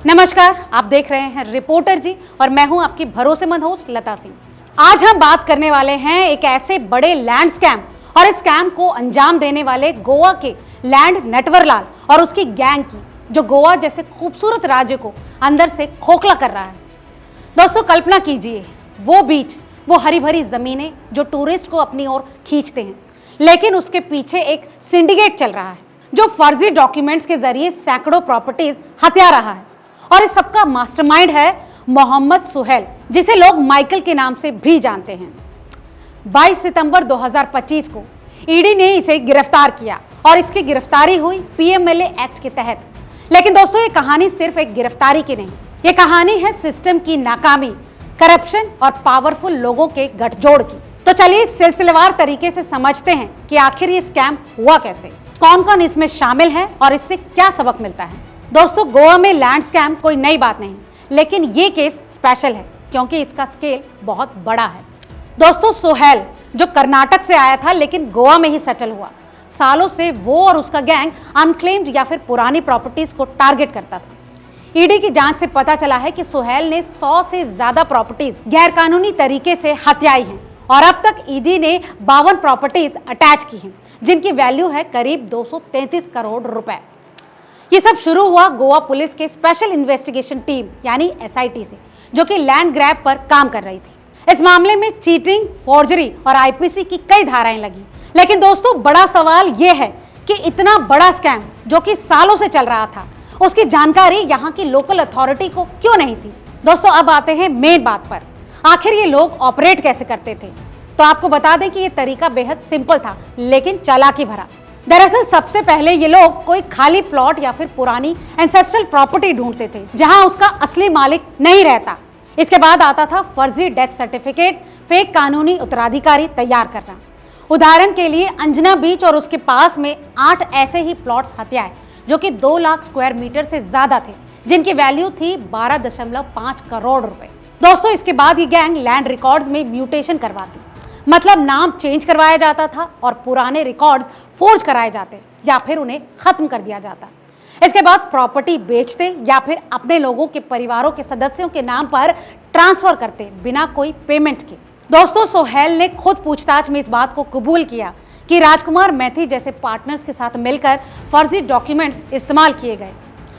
नमस्कार, आप देख रहे हैं रिपोर्टर जी और मैं हूं आपकी भरोसेमंद होस्ट लता सिंह। आज हम बात करने वाले हैं एक ऐसे बड़े लैंड स्कैम और इस स्कैम को अंजाम देने वाले गोवा के लैंड नटवरलाल और उसकी गैंग की, जो गोवा जैसे खूबसूरत राज्य को अंदर से खोखला कर रहा है। दोस्तों, कल्पना कीजिए वो बीच, वो हरी भरी जमीनें जो टूरिस्ट को अपनी ओर खींचते हैं, लेकिन उसके पीछे एक सिंडिकेट चल रहा है जो फर्जी डॉक्यूमेंट्स के जरिए सैकड़ों प्रॉपर्टीज हत्या रहा है। और इस सबका मास्टरमाइंड है मोहम्मद सुहेल, जिसे लोग माइकल के नाम से भी जानते हैं। 22 सितंबर 2025 को ईडी ने इसे गिरफ्तार किया और इसकी गिरफ्तारी हुई पीएमएलए एक्ट के तहत। लेकिन दोस्तों, ये कहानी सिर्फ एक गिरफ्तारी की नहीं, ये कहानी है सिस्टम की नाकामी, करप्शन और पावरफुल लोगों के गठजोड़ की। तो चलिए सिलसिलेवार तरीके से समझते हैं कि आखिर ये स्कैम हुआ कैसे, कौन कौन इसमें शामिल है और इससे क्या सबक मिलता है। दोस्तों, गोवा में लैंड स्कैम कोई नई बात नहीं, लेकिन ये केस स्पेशल है क्योंकि इसका स्केल बहुत बड़ा है। दोस्तों, सुहेल जो कर्नाटक से आया था लेकिन गोवा में ही सेटल हुआ, सालों से वो और उसका गैंग अनक्लेम्ड या फिर पुरानी प्रॉपर्टीज को टारगेट करता था। ईडी की जांच से पता चला है कि सुहेल ने 100 से ज्यादा प्रॉपर्टीज गैरकानूनी तरीके से हत्याई हैं और अब तक ईडी ने 52 प्रॉपर्टीज अटैच की हैं, जिनकी वैल्यू है करीब 233 करोड़ रुपए। ये सब शुरू हुआ गोवा पुलिस के स्पेशल इन्वेस्टिगेशन टीम यानी एसआईटी से, जो कि लैंड ग्रैब पर काम कर रही थी। इस मामले में चीटिंग, फॉर्जरी और आईपीसी की कई धाराएं लगी। लेकिन दोस्तों, बड़ा सवाल यह है कि इतना बड़ा स्कैम जो कि सालों से चल रहा था, उसकी जानकारी यहाँ की लोकल अथॉरिटी को क्यों नहीं थी। दोस्तों, अब आते हैं मेन बात पर, आखिर ये लोग ऑपरेट कैसे करते थे। तो आपको बता दें कि ये तरीका बेहद सिंपल था लेकिन चालाकी भरा। दरअसल सबसे पहले ये लोग कोई खाली प्लॉट या फिर पुरानी एंसेस्ट्रल प्रॉपर्टी ढूंढते थे जहां उसका असली मालिक नहीं रहता। इसके बाद आता था फर्जी डेथ सर्टिफिकेट, फेक कानूनी उत्तराधिकारी तैयार करना। उदाहरण के लिए अंजना बीच और उसके पास में 8 ऐसे ही प्लॉट्स हत्याए जो कि 2 लाख स्क्वायर मीटर से ज्यादा थे, जिनकी वैल्यू थी 12.5 करोड़ रुपए। दोस्तों, इसके बाद ये गैंग लैंड रिकॉर्ड्स में म्यूटेशन करवाती, मतलब नाम चेंज करवाया जाता था और पुराने रिकॉर्ड्स फोर्ज कराए जाते या फिर उन्हें खत्म कर दिया जाता। इसके बाद प्रॉपर्टी बेचते या फिर अपने लोगों के परिवारों के सदस्यों के नाम पर ट्रांसफर करते बिना कोई पेमेंट के। दोस्तों, सुहेल ने खुद पूछताछ में इस बात को कबूल किया कि राजकुमार मैथी जैसे पार्टनर्स के साथ मिलकर फर्जी डॉक्यूमेंट्स इस्तेमाल किए गए।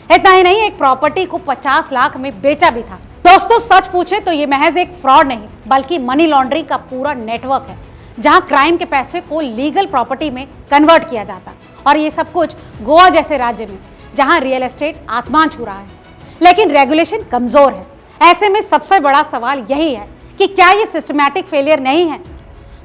इतना ही नहीं, एक प्रॉपर्टी को 50 लाख में बेचा भी था। दोस्तों, सच पूछे तो ये महज एक फ्रॉड नहीं बल्कि मनी लॉन्ड्रिंग का पूरा नेटवर्क है, जहां क्राइम के पैसे को लीगल प्रॉपर्टी में कन्वर्ट किया जाता। और ये सब कुछ गोवा जैसे राज्य में जहां रियल एस्टेट आसमान छू रहा है, लेकिन रेगुलेशन कमजोर है। ऐसे में सबसे बड़ा सवाल यही है कि क्या ये सिस्टमैटिक फेलियर नहीं है।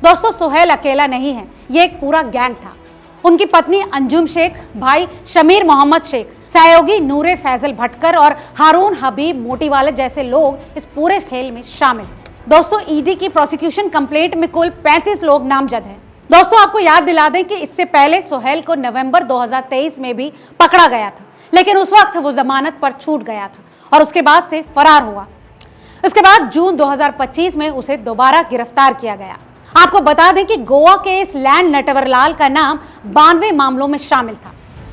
दोस्तों, सुहेल अकेला नहीं है, ये एक पूरा गैंग था। उनकी पत्नी अंजुम शेख, भाई शमीर मोहम्मद शेख, सहयोगी नूरे फैजल भटकर और हारून हबीब मोटीवाले जैसे लोग इस पूरे खेल में शामिल थे। दोस्तों, ईडी की प्रोसिक्यूशन कंप्लेंट में कुल 35 लोग नामजद हैं। दोस्तों, आपको याद दिला दें कि इससे पहले सुहेल को नवंबर 2023 में भी पकड़ा गया था, लेकिन उस वक्त वो जमानत पर छूट गया था और उसके बाद से फरार हुआ। उसके बाद जून 2025 में उसे दोबारा गिरफ्तार किया गया। आपको बता दें कि गोवा के इस लैंड नटवरलाल का नाम 92 मामलों में शामिल था।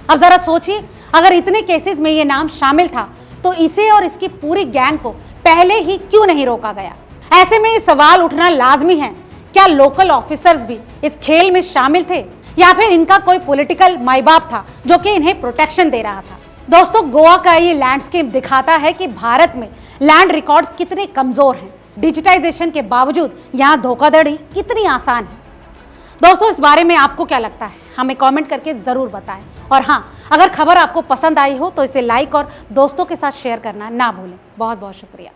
अब जरा सोचिए, अगर इतने केसेस में ये नाम शामिल था तो इसे और इसकी पूरी गैंग को पहले ही क्यों नहीं रोका गया। ऐसे में ये सवाल उठना लाजमी है, क्या लोकल ऑफिसर्स भी इस खेल में शामिल थे या फिर इनका कोई पॉलिटिकल माई बाप था जो कि इन्हें प्रोटेक्शन दे रहा था। दोस्तों, गोवा का ये लैंडस्केप दिखाता है कि भारत में लैंड रिकॉर्ड्स कितने कमजोर हैं, डिजिटाइजेशन के बावजूद यहाँ धोखाधड़ी कितनी आसान है। दोस्तों, इस बारे में आपको क्या लगता है, हमें कमेंट करके जरूर बताएं। और हाँ, अगर खबर आपको पसंद आई हो तो इसे लाइक और दोस्तों के साथ शेयर करना ना भूलें। बहुत बहुत शुक्रिया।